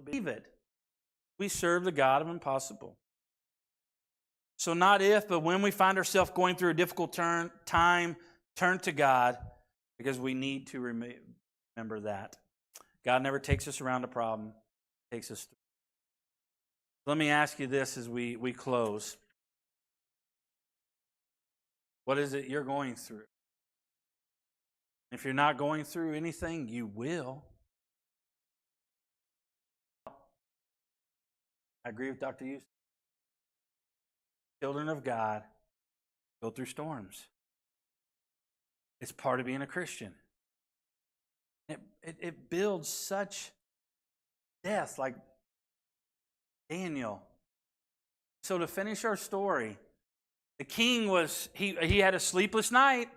Believe it. We serve the God of impossible. So not if, but when we find ourselves going through a difficult time, turn to God, because we need to remember that. God never takes us around a problem. He takes us through. Let me ask you this as we close. What is it you're going through? If you're not going through anything, you will. I agree with Dr. Hughes. Children of God go through storms. It's part of being a Christian. It builds such depth, like Daniel. So to finish our story, the king he had a sleepless night.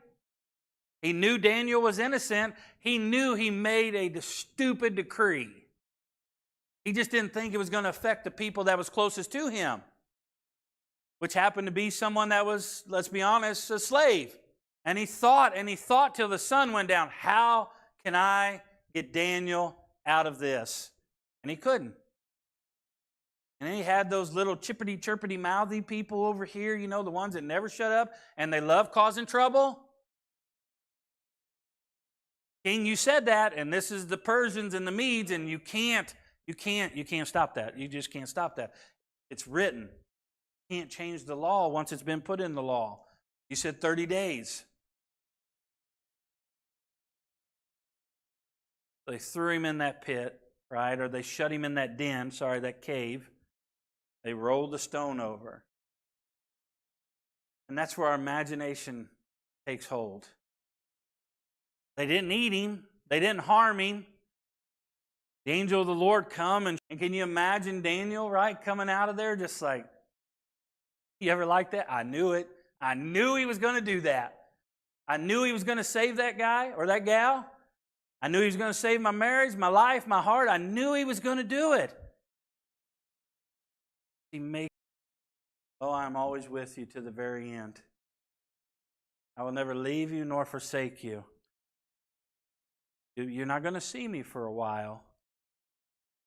He knew Daniel was innocent. He knew he made a stupid decree. He just didn't think it was going to affect the people that was closest to him, which happened to be someone that was, let's be honest, a slave. And he thought till the sun went down, how can I get Daniel out of this? And he couldn't. And then he had those little chippity-chirpity mouthy people over here, the ones that never shut up and they love causing trouble. King, you said that, and this is the Persians and the Medes, and you can't stop that. You just can't stop that. It's written. You can't change the law once it's been put in the law. You said 30 days. They threw him in that pit, right? Or they shut him in that that cave. They rolled the stone over. And that's where our imagination takes hold. They didn't eat him. They didn't harm him. The angel of the Lord come, and can you imagine Daniel, right, coming out of there just like, you ever like that? I knew it. I knew he was going to do that. I knew he was going to save that guy or that gal. I knew he was going to save my marriage, my life, my heart. I knew he was going to do it. I'm always with you to the very end. I will never leave you nor forsake you. You're not going to see me for a while.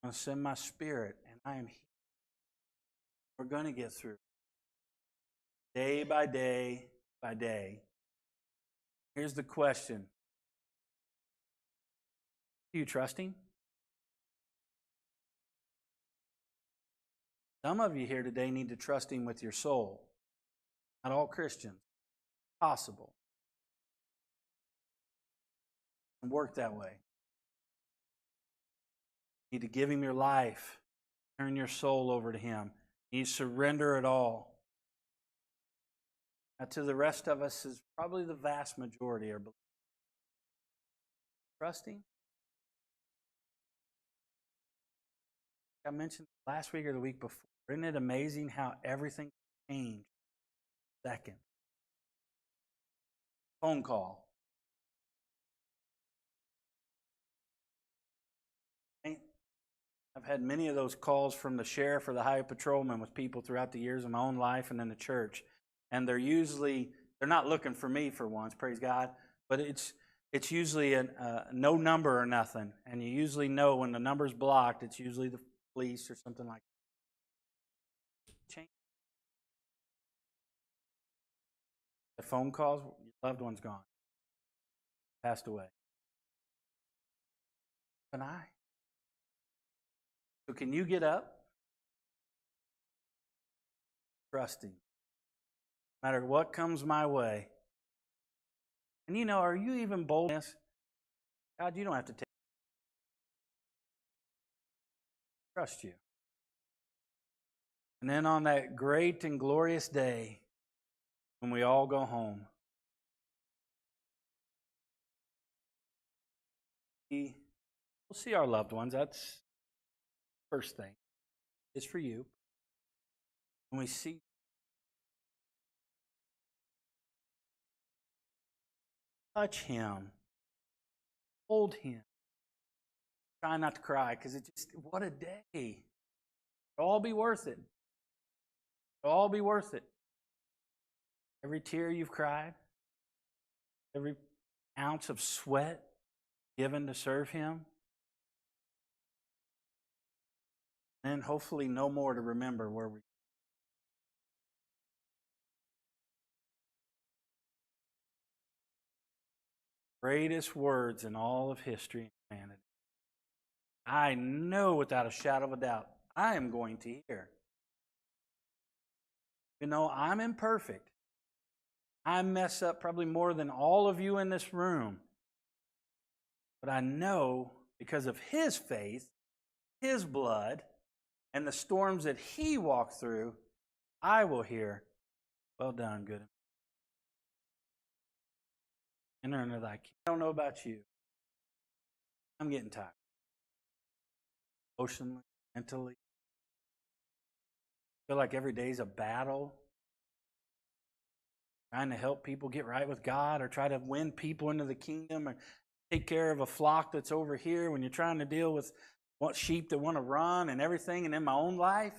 I'm going to send my Spirit, and I am here. We're going to get through. Day by day by day. Here's the question. Are you trusting? Some of you here today need to trust Him with your soul. Not all Christians. Possible. And work that way. You need to give Him your life. Turn your soul over to Him. You need to surrender it all. Now, to the rest of us is probably the vast majority are believers. Trusting. I mentioned last week or the week before. Isn't it amazing how everything changed? Second. Phone call. I've had many of those calls from the sheriff or the highway patrolman with people throughout the years of my own life and in the church. And they're not looking for me for once, praise God. But it's usually a no number or nothing. And you usually know when the number's blocked, it's usually the police or something like that. Change. The phone calls, your loved one's gone. Passed away. And So can you get up? Trusting. No matter what comes my way. And are you even bold in this? God, you don't have to trust you. And then on that great and glorious day, when we all go home, we'll see our loved ones. That's the first thing. It's for you. When we see, touch him, hold him. Try not to cry, because what a day. It'll all be worth it. It'll all be worth it. Every tear you've cried, every ounce of sweat given to serve him, And hopefully no more to remember where we. Greatest words in all of history and humanity. I know without a shadow of a doubt I am going to hear. You know, I'm imperfect. I mess up probably more than all of you in this room. But I know because of his faith, his blood, and the storms that he walked through, I will hear, well done, good. Enter into thy kingdom. I don't know about you. I'm getting tired. Emotionally, mentally. I feel like every day is a battle. Trying to help people get right with God or try to win people into the kingdom or take care of a flock that's over here when you're trying to deal with what sheep that want to run and everything. And in my own life,